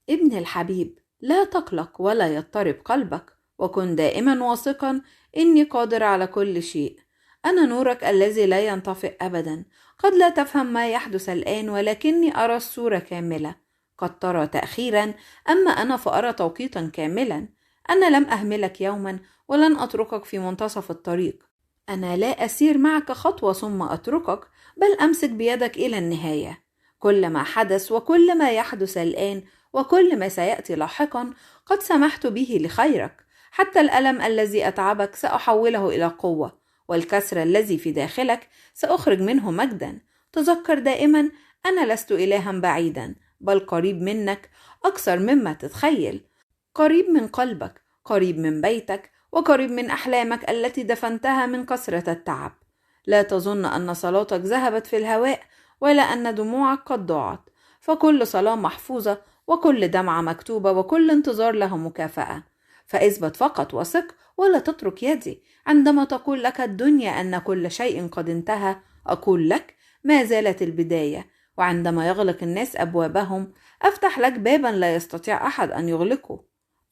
ابن الحبيب، لا تقلق ولا يضطرب قلبك، وكن دائما واثقا إني قادر على كل شيء. أنا نورك الذي لا ينطفئ أبدا. قد لا تفهم ما يحدث الآن، ولكني أرى الصورة كاملة. قد ترى تأخيرا، أما أنا فأرى توقيتا كاملا. أنا لم أهملك يوما، ولن أتركك في منتصف الطريق. أنا لا أسير معك خطوة ثم أتركك، بل أمسك بيدك إلى النهاية. كل ما حدث وكل ما يحدث الآن وكل ما سيأتي لاحقا قد سمحت به لخيرك. حتى الألم الذي أتعبك سأحوله إلى قوة، والكسر الذي في داخلك سأخرج منه مجدا. تذكر دائما، أنا لست إلها بعيدا، بل قريب منك أكثر مما تتخيل. قريب من قلبك، قريب من بيتك، وقريب من أحلامك التي دفنتها من كثرة التعب. لا تظن أن صلاتك ذهبت في الهواء، ولا أن دموعك قد ضاعت، فكل صلاة محفوظة، وكل دمعة مكتوبة، وكل انتظار له مكافأة. فاثبت فقط وثق، ولا تترك يدي. عندما تقول لك الدنيا أن كل شيء قد انتهى، أقول لك ما زالت البداية. وعندما يغلق الناس أبوابهم، أفتح لك بابا لا يستطيع أحد أن يغلقه.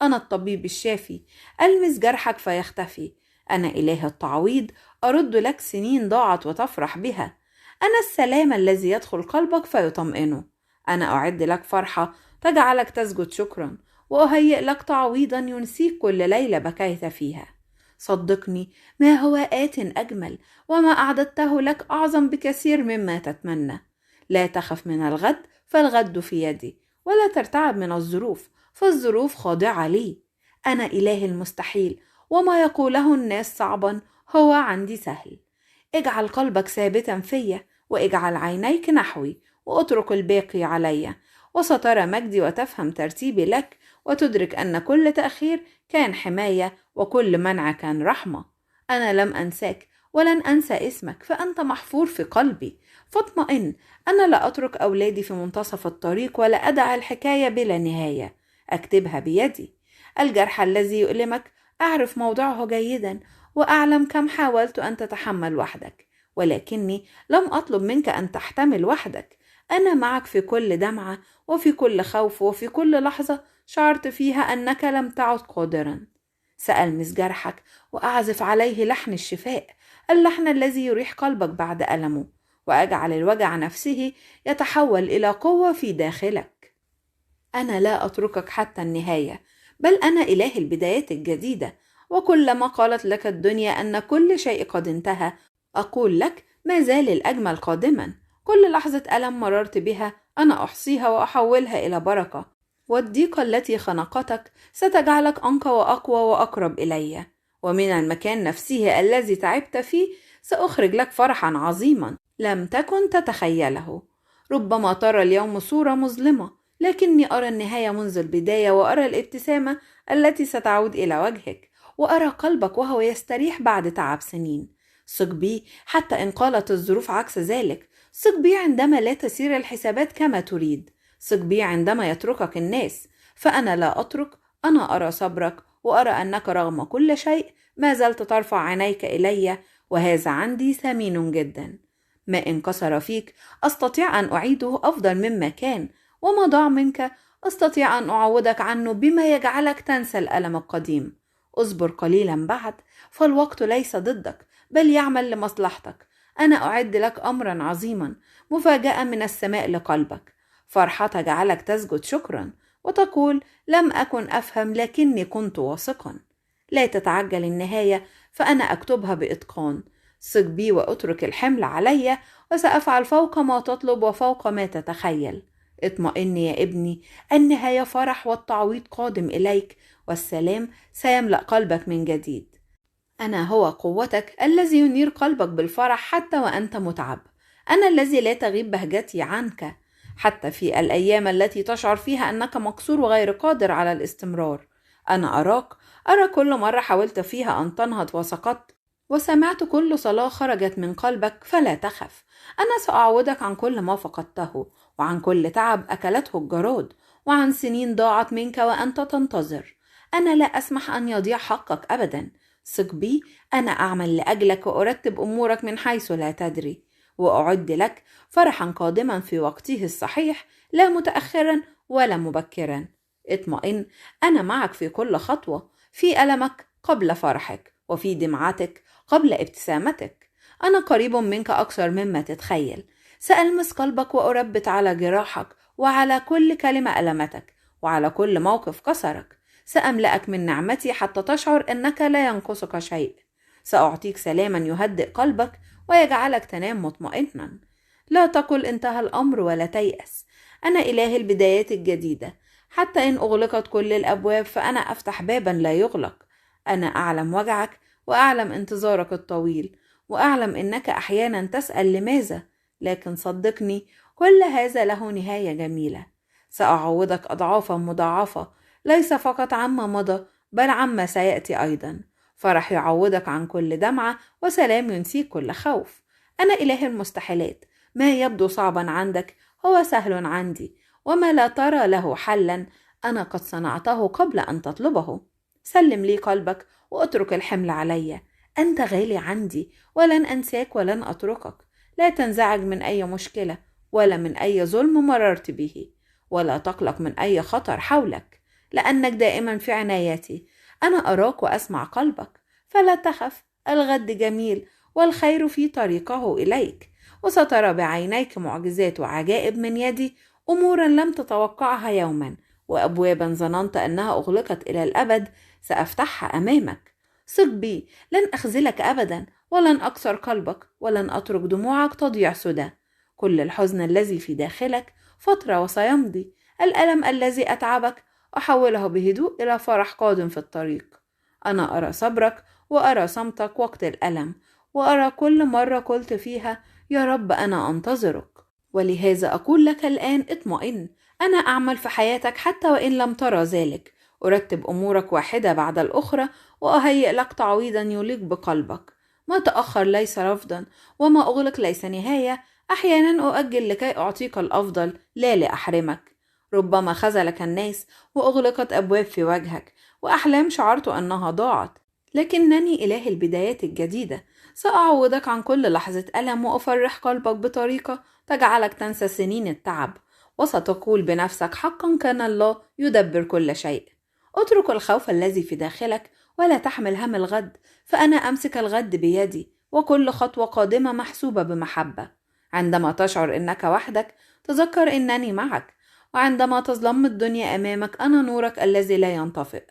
أنا الطبيب الشافي، ألمس جرحك فيختفي. أنا إله التعويض، أرد لك سنين ضاعت وتفرح بها. أنا السلام الذي يدخل قلبك فيطمئنه. أنا أعد لك فرحة تجعلك تسجد شكرا، وأهيئ لك تعويضا ينسيك كل ليلة بكيت فيها. صدقني، ما هو آت أجمل، وما أعددته لك أعظم بكثير مما تتمنى. لا تخف من الغد، فالغد في يدي. ولا ترتعب من الظروف، فالظروف خاضعة لي. أنا إله المستحيل، وما يقوله الناس صعبا هو عندي سهل. اجعل قلبك ثابتا فيا، واجعل عينيك نحوي، واترك الباقي علي، وسترى مجدي وتفهم ترتيبي لك، وتدرك أن كل تأخير كان حماية، وكل منع كان رحمة. أنا لم أنساك، ولن أنسى اسمك، فأنت محفور في قلبي. فاطمئن، أنا لا أترك أولادي في منتصف الطريق، ولا أدع الحكاية بلا نهاية. أكتبها بيدي. الجرح الذي يؤلمك أعرف موضعه جيدا، وأعلم كم حاولت أن تتحمل وحدك، ولكني لم أطلب منك أن تحتمل وحدك. أنا معك في كل دمعة، وفي كل خوف، وفي كل لحظة شعرت فيها أنك لم تعد قادرا. سألمس جرحك وأعزف عليه لحن الشفاء، اللحن الذي يريح قلبك بعد ألمه، وأجعل الوجع نفسه يتحول إلى قوة في داخلك. أنا لا أتركك حتى النهاية، بل أنا إله البدايات الجديدة. وكلما قالت لك الدنيا أن كل شيء قد انتهى، أقول لك ما زال الأجمل قادما. كل لحظة ألم مررت بها أنا أحصيها وأحولها إلى بركة، والضيقة التي خنقتك ستجعلك أنقى وأقوى وأقرب إلي. ومن المكان نفسه الذي تعبت فيه سأخرج لك فرحا عظيما لم تكن تتخيله. ربما ترى اليوم صورة مظلمة، لكني أرى النهاية منذ البداية، وأرى الابتسامة التي ستعود إلى وجهك، وأرى قلبك وهو يستريح بعد تعب سنين. ثق بي حتى إن قالت الظروف عكس ذلك. ثق بي عندما لا تسير الحسابات كما تريد. ثق بي عندما يتركك الناس، فأنا لا أترك. أنا أرى صبرك، وأرى أنك رغم كل شيء ما زلت ترفع عينيك إلي، وهذا عندي ثمين جدا. ما انكسر فيك أستطيع أن أعيده أفضل مما كان، وما ضاع منك أستطيع أن أعوضك عنه بما يجعلك تنسى الألم القديم. اصبر قليلا بعد، فالوقت ليس ضدك، بل يعمل لمصلحتك. أنا أعد لك أمرا عظيما، مفاجأة من السماء لقلبك. فرحة تجعلك تسجد شكرا، وتقول لم أكن أفهم لكني كنت واثقا. لا تتعجل النهاية، فأنا أكتبها بإتقان. ثق بي وأترك الحمل علي، وسأفعل فوق ما تطلب وفوق ما تتخيل. اطمئن يا ابني، النهاية فرح، والتعويض قادم إليك، والسلام سيملأ قلبك من جديد. أنا هو قوتك الذي ينير قلبك بالفرح حتى وأنت متعب. أنا الذي لا تغيب بهجتي عنك حتى في الأيام التي تشعر فيها أنك مكسور وغير قادر على الاستمرار. أنا أراك، أرى كل مرة حاولت فيها أن تنهض وسقطت، وسمعت كل صلاة خرجت من قلبك. فلا تخف، أنا سأعوضك عن كل ما فقدته، وعن كل تعب أكلته الجراد، وعن سنين ضاعت منك وأنت تنتظر. أنا لا أسمح أن يضيع حقك أبدا. ثق بي، أنا أعمل لأجلك وأرتب أمورك من حيث لا تدري، وأعد لك فرحا قادما في وقته الصحيح، لا متأخرا ولا مبكرا. اطمئن، أنا معك في كل خطوة، في ألمك قبل فرحك، وفي دمعتك قبل ابتسامتك. أنا قريب منك أكثر مما تتخيل. سألمس قلبك وأربت على جراحك، وعلى كل كلمة ألمتك، وعلى كل موقف كسرك. سأملأك من نعمتي حتى تشعر أنك لا ينقصك شيء. سأعطيك سلاما يهدئ قلبك ويجعلك تنام مطمئنا. لا تقل انتهى الأمر ولا تيأس. أنا إله البدايات الجديدة. حتى إن أغلقت كل الأبواب فأنا أفتح بابا لا يغلق. أنا أعلم وجعك، وأعلم انتظارك الطويل، وأعلم إنك أحيانا تسأل لماذا، لكن صدقني كل هذا له نهاية جميلة. سأعوضك أضعافا مضاعفة، ليس فقط عما مضى بل عما سيأتي أيضا. فرح يعوضك عن كل دمعة، وسلام ينسيك كل خوف. أنا إله المستحيلات. ما يبدو صعبا عندك هو سهل عندي، وما لا ترى له حلا أنا قد صنعته قبل أن تطلبه. سلم لي قلبك واترك الحمل علي. أنت غالي عندي، ولن أنساك ولن أتركك. لا تنزعج من أي مشكلة، ولا من أي ظلم مررت به، ولا تقلق من أي خطر حولك، لأنك دائما في عنايتي. أنا أراك وأسمع قلبك. فلا تخف، الغد جميل، والخير في طريقه إليك. وسترى بعينيك معجزات وعجائب من يدي، أمورا لم تتوقعها يوما، وأبوابا ظننت أنها أغلقت إلى الأبد سأفتحها أمامك. ثق بي، لن أخذلك أبدا، ولن أكسر قلبك، ولن أترك دموعك تضيع سدى. كل الحزن الذي في داخلك فترة وسيمضي. الألم الذي أتعبك أحوله بهدوء إلى فرح قادم في الطريق. أنا أرى صبرك، وأرى صمتك وقت الألم، وأرى كل مرة قلت فيها يا رب أنا أنتظرك. ولهذا أقول لك الآن اطمئن. أنا أعمل في حياتك حتى وإن لم ترى ذلك. أرتب أمورك واحدة بعد الأخرى، وأهيئ لك تعويضا يليق بقلبك. ما تأخر ليس رفضا، وما أغلق ليس نهاية. أحيانا أؤجل لكي أعطيك الأفضل، لا لأحرمك. ربما خذلك الناس، وأغلقت أبواب في وجهك، وأحلام شعرت أنها ضاعت، لكنني إله البدايات الجديدة. سأعوضك عن كل لحظة ألم، وأفرح قلبك بطريقة تجعلك تنسى سنين التعب. وستقول بنفسك حقا كان الله يدبر كل شيء. اترك الخوف الذي في داخلك، ولا تحمل هم الغد، فأنا أمسك الغد بيدي، وكل خطوة قادمة محسوبة بمحبة. عندما تشعر إنك وحدك تذكر إنني معك، وعندما تظلم الدنيا أمامك أنا نورك الذي لا ينطفئ.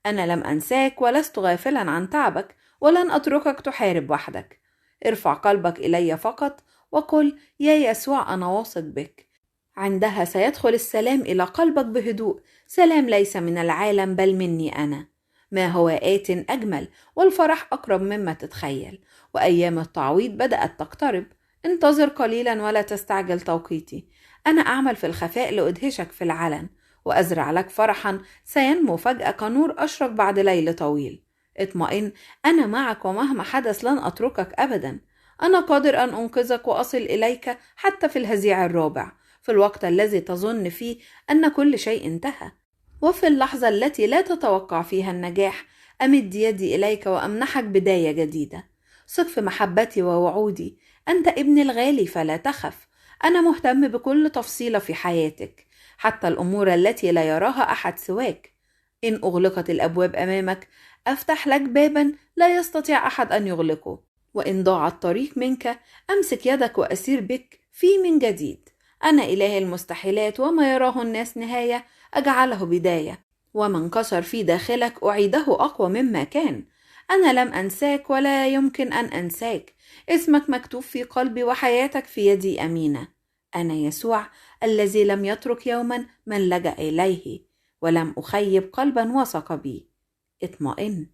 أنا لم أنساك، ولست غافلا عن تعبك، ولن أتركك تحارب وحدك. ارفع قلبك إلي فقط، وقل يا يسوع أنا واثق بك. عندها سيدخل السلام إلى قلبك بهدوء، سلام ليس من العالم بل مني أنا. ما هو آت أجمل، والفرح أقرب مما تتخيل، وأيام التعويض بدأت تقترب. انتظر قليلا ولا تستعجل توقيتي. أنا أعمل في الخفاء لأدهشك في العلن، وأزرع لك فرحا سينمو فجأة كنور أشرق بعد ليل طويل. اطمئن، أنا معك، ومهما حدث لن أتركك أبدا. أنا قادر أن أنقذك وأصل إليك حتى في الهزيع الرابع، في الوقت الذي تظن فيه أن كل شيء انتهى، وفي اللحظة التي لا تتوقع فيها النجاح. أمد يدي إليك وأمنحك بداية جديدة. ثق في محبتي ووعودي. أنت ابني الغالي، فلا تخف. أنا مهتم بكل تفصيلة في حياتك، حتى الأمور التي لا يراها أحد سواك. إن أغلقت الأبواب أمامك أفتح لك بابا لا يستطيع أحد أن يغلقه، وإن ضاع الطريق منك أمسك يدك وأسير بك في من جديد. أنا إله المستحيلات، وما يراه الناس نهاية أجعله بداية، وما انكسر في داخلك أعيده أقوى مما كان. أنا لم أنساك، ولا يمكن أن أنساك. اسمك مكتوب في قلبي، وحياتك في يدي أمينة. أنا يسوع الذي لم يترك يوما من لجأ إليه، ولم أخيب قلبا وثق بي. اطمئن.